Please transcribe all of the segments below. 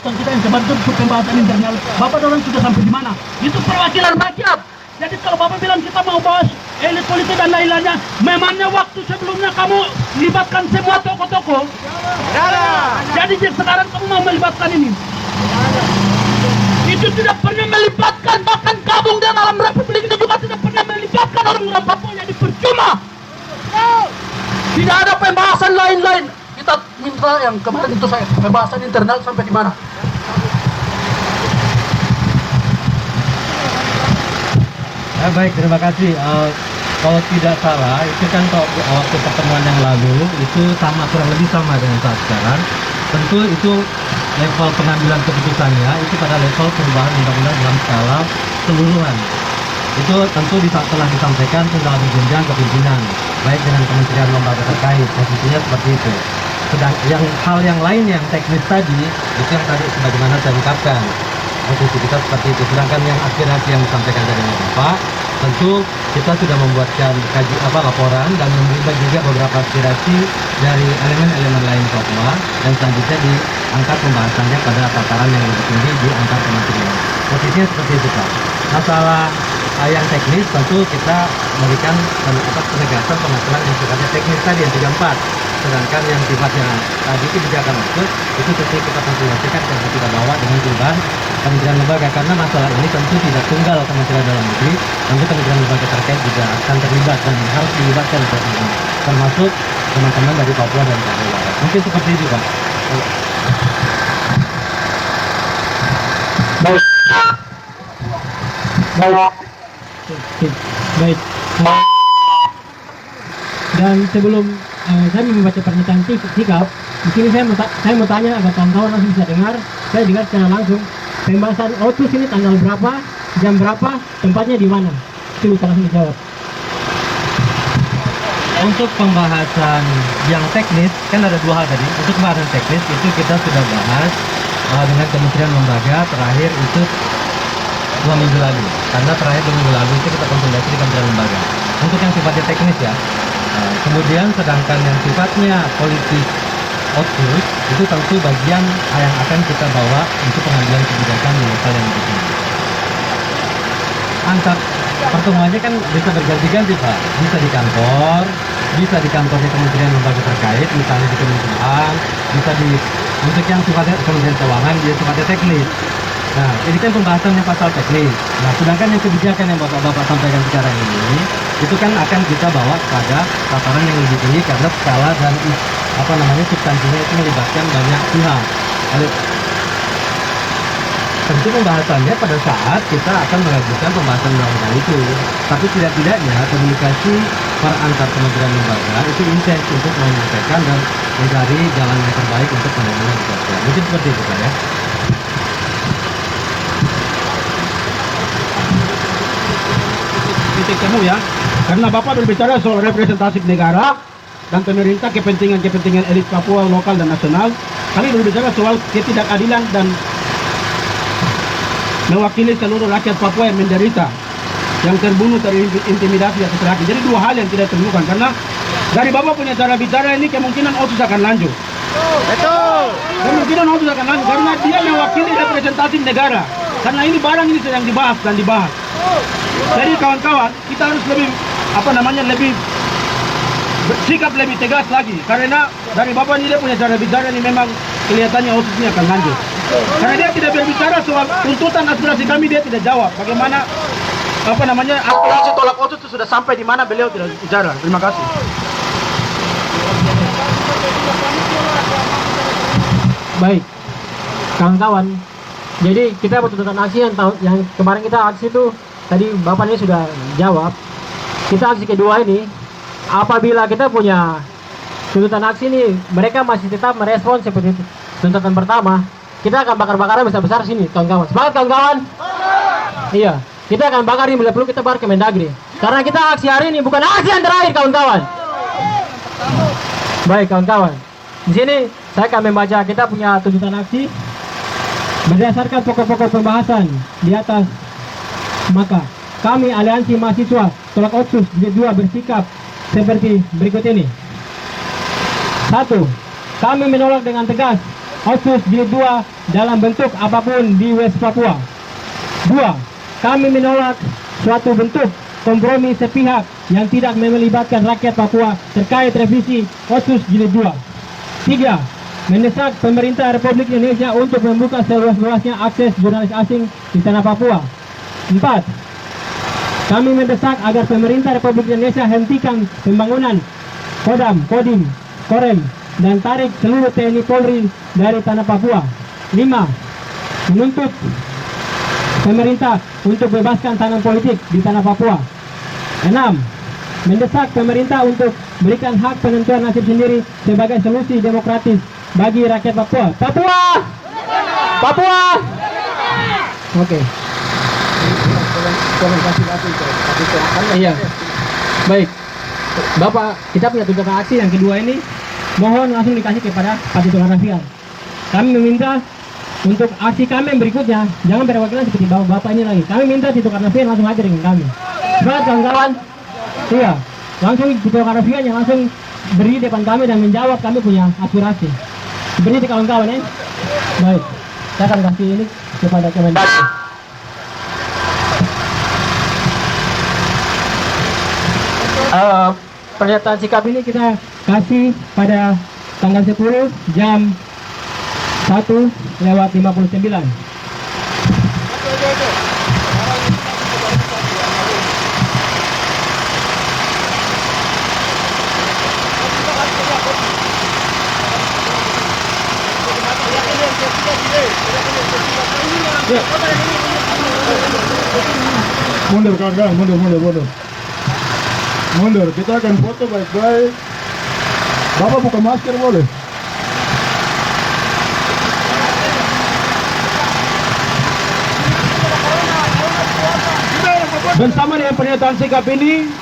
waktu kita yang sebentar untuk pembahasan internal. Bapak orang sudah sampai di mana? Itu perwakilan rakyat. Jadi kalau Bapak bilang kita mau bahas elit politik dan lain-lainnya, memangnya waktu sebelumnya kamu libatkan semua tokoh-tokoh? Jadi sekarang kamu mau melibatkan ini? Itu tidak pernah melibatkan, bahkan gabung di dalam Republik ini juga tidak pernah melibatkan orang-orang Papua, jadi percuma. Tidak ada pembahasan lain-lain. Kita minta yang kemarin itu saya pembahasan internal sampai di mana? Baik, terima kasih. Kalau tidak salah, itu kan waktu pertemuan yang lalu itu sama, kurang lebih sama dengan saat sekarang. Tentu itu level pengambilan keputusannya itu pada level perubahan undang-undang dalam skala keseluruhan. Itu tentu telah disampaikan dalam jenjang kepimpinan, baik dengan kementerian lembaga terkait, posisinya seperti itu. Sedang hal yang lain yang teknis tadi, itu yang tadi sebagaimana saya ungkapkan, posisi kita seperti itu. Sedangkan yang aspirasi yang disampaikan dari Bapak, tentu kita sudah membuatkan laporan dan menerima juga beberapa aspirasi dari elemen-elemen lain Papua, dan selanjutnya diangkat pembahasannya pada tataran yang lebih tinggi di antar kementerian. Posisinya seperti itu, Pak. Masalah yang teknis tentu kita memberikan penegasan pengaturan yang sifatnya teknis tadi yang 34. Sedangkan yang sifatnya tadi kebijakan itu tentu kita konsultasikan dan kita bawa dengan perubahan kementerian lembaga, karena masalah ini tentu tidak tunggal Kementerian Dalam Negeri, tentu kementerian lembaga terkait juga akan terlibat dan harus dilibatkan termasuk teman-teman dari Papua dan Papua. Mungkin seperti itu, Pak. Baik. Dan sebelum saya membaca pernyataan sikap, di sini saya mau tanya agar kawan-kawan langsung bisa dengar. Saya dengar secara langsung. Pembahasan OTUS ini tanggal berapa, jam berapa, tempatnya di mana? Itu bisa langsung dijawab. Untuk pembahasan yang teknis, kan ada dua hal tadi. Untuk pembahasan teknis itu kita sudah bahas dengan kementerian lembaga terakhir itu 2 minggu lalu. Karena terakhir 2 minggu lalu itu kita konsultasi di kementerian lembaga. Untuk yang sifatnya teknis ya. Kemudian sedangkan yang sifatnya politis OTUS itu tentu bagian yang akan kita bawa untuk pengambilan kebijakan di level yang lebih tinggi. Antar pertemuannya kan bisa berganti-ganti, Pak. Bisa di kantor, bisa di kantornya kementerian lembaga terkait, misalnya di kementerian, bisa di untuk yang sifatnya kementerian keuangan, dia sifatnya teknis. Nah, ini kan pembahasannya pasal teknis. Nah, sedangkan yang kebijakan yang Bapak sampaikan sekarang ini, itu kan akan kita bawa pada tataran yang lebih tinggi karena skala dan substansinya itu melibatkan banyak pihak. Tentu pembahasannya pada saat kita akan mengajukan pembahasan undang-undang itu. Tapi tidak-tidaknya komunikasi para antar kementerian lembaga itu intens untuk menyampaikan dan mencari jalan yang terbaik untuk penanganan sosial. Mungkin seperti itu, Pak ya. Titik temu ya, karena Bapak berbicara soal representatif negara dan pemerintah, kepentingan elit Papua lokal dan nasional. Kami berbicara soal ketidakadilan dan mewakili seluruh rakyat Papua yang menderita, yang terbunuh, terintimidasi dan terjadi. Jadi dua hal yang tidak temukan, karena dari Bapak punya cara bicara ini kemungkinan OTUS akan lanjut. Betul. Kemungkinan OTUS akan lanjut karena dia mewakili representatif negara. Karena ini barang ini sedang dibahas dan dibahas. Jadi kawan-kawan, kita harus lebih lebih bersikap lebih tegas lagi, karena dari Bapak ini dia punya cara bicara ini memang kelihatannya OTUS ini akan lanjut. Karena dia tidak berbicara soal tuntutan aspirasi kami, dia tidak jawab. Bagaimana aspirasi tolak OTUS itu sudah sampai di mana, beliau tidak bicara. Terima kasih. Baik, kawan-kawan. Jadi kita tuntutan aksi yang kemarin kita aksi itu tadi Bapak ini sudah jawab. Kita aksi kedua ini, apabila kita punya tuntutan aksi ini mereka masih tetap merespon seperti tuntutan pertama, kita akan bakar-bakaran besar-besar sini, kawan-kawan. Semangat, kawan-kawan. Iya, kita akan bakar ini, bila perlu kita bakar ke Mendagri. Karena kita aksi hari ini bukan aksi yang terakhir, kawan-kawan. Baik, kawan-kawan. Di sini saya akan membaca kita punya tuntutan aksi berdasarkan pokok-pokok pembahasan di atas. Maka kami Aliansi Mahasiswa Tolak OTUS Jilid 2 bersikap seperti berikut ini. 1. Kami menolak dengan tegas Otsus Jilid 2 dalam bentuk apapun di West Papua. 2. Kami menolak suatu bentuk kompromi sepihak yang tidak melibatkan rakyat Papua terkait revisi Otsus Jilid 2. 3. Mendesak pemerintah Republik Indonesia untuk membuka seluas-luasnya akses jurnalis asing di tanah Papua. 4. Kami mendesak agar pemerintah Republik Indonesia hentikan pembangunan Kodam, Kodim, Korem, dan tarik seluruh TNI Polri dari tanah Papua. 5. Menuntut pemerintah untuk bebaskan tahanan politik di tanah Papua. 6. Mendesak pemerintah untuk berikan hak penentuan nasib sendiri sebagai solusi demokratis bagi rakyat Papua. Papua! Papua! Oke. Iya. Baik. Bapak, kita punya tuntutan aksi yang kedua ini mohon langsung dikasih kepada Pak Tito Karnavian. Kami meminta untuk aksi kami yang berikutnya jangan perwakilan seperti bapak ini lagi. Kami minta Tito Karnavian langsung hadir dengan kami. Semangat kawan-kawan. Iya, langsung Tito Karnavian yang langsung berdiri depan kami dan menjawab kami punya aspirasi. Seperti itu kawan-kawan ya. Baik, saya akan kasih ini kepada Kemendagri. Pernyataan sikap ini kita kasih pada tanggal 10 jam 1:59. Mundur kawan-kawan, mundur. Mundur, kita akan foto baik-baik. Bapak buka masker boleh? Bersama dengan pernyataan sikap ini,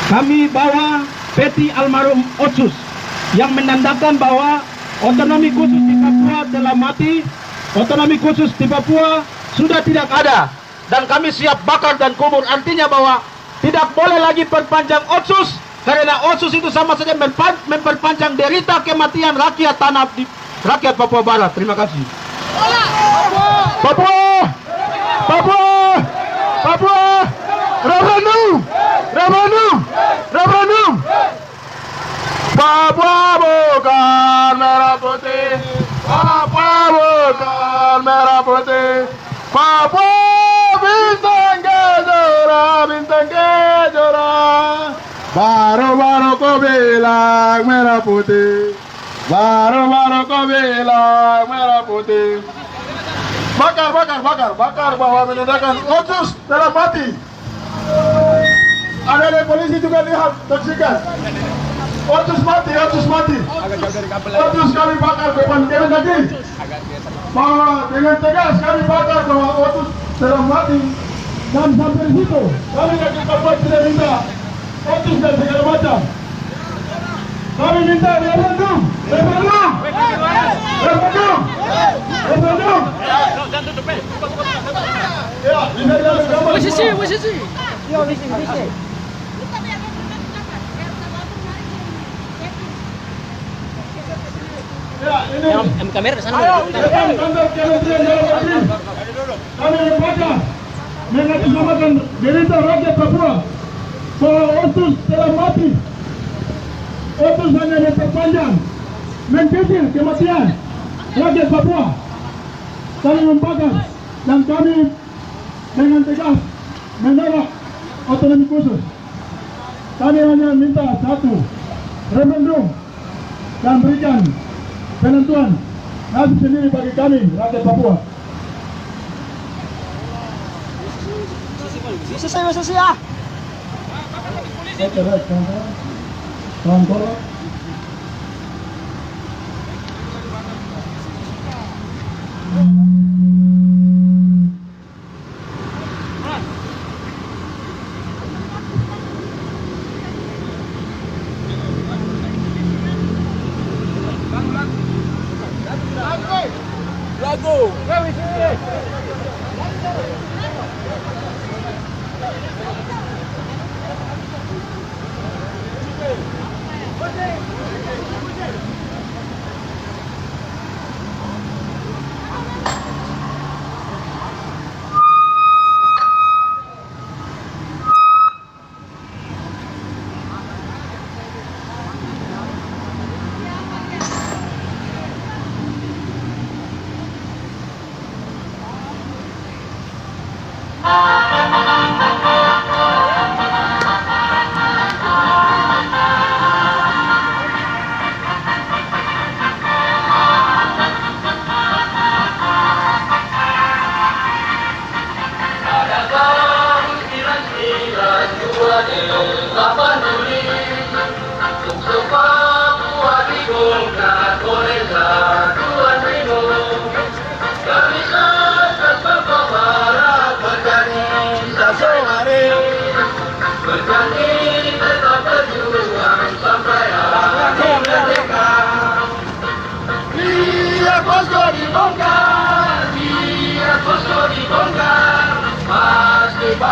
kami bawa peti almarhum Otsus yang menandakan bahwa otonomi khusus di Papua telah mati, otonomi khusus di Papua sudah tidak ada, dan kami siap bakar dan kubur. Artinya bahwa tidak boleh lagi perpanjang Otsus, karena Otsus itu sama saja memperpanjang derita kematian rakyat rakyat Papua Barat. Terima kasih. Papua! Papua! Papua! Referendum! Papua bukan merah putih. Papua bukan merah putih. Papua bintang kejora. Baru-baru kau bilang merah putih. Baru-baru kau bilang merah putih. Bakar bahwa menandakan Otsus telah mati. Ada dari polisi juga lihat, saksikan. Otsus mati. Otsus kami bakar depan Kemendagri. Bahwa dengan tegas kami bakar bahwa Otsus telah mati. Dan sampai di situ kami dari Papua tidak minta Otsus dan segala macam. Kami minta referendum. Ya, bisa diambil gambar. Posisi. Ya, ini. Kamera di sana. Ayo, kantor Kementerian Dalam Negeri. Kami membaca mengatasnamakan derita rakyat Papua bahwa Otsus telah mati. Otsus hanya memperpanjang, mencicil kematian rakyat Papua. Kami membakar dan kami dengan tegas menolak otonomi khusus. Kami hanya minta satu, referendum dan berikan penentuan nasib sendiri bagi kami rakyat Papua. Sesi ya. Kawan-kawan. Lagu.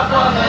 Papua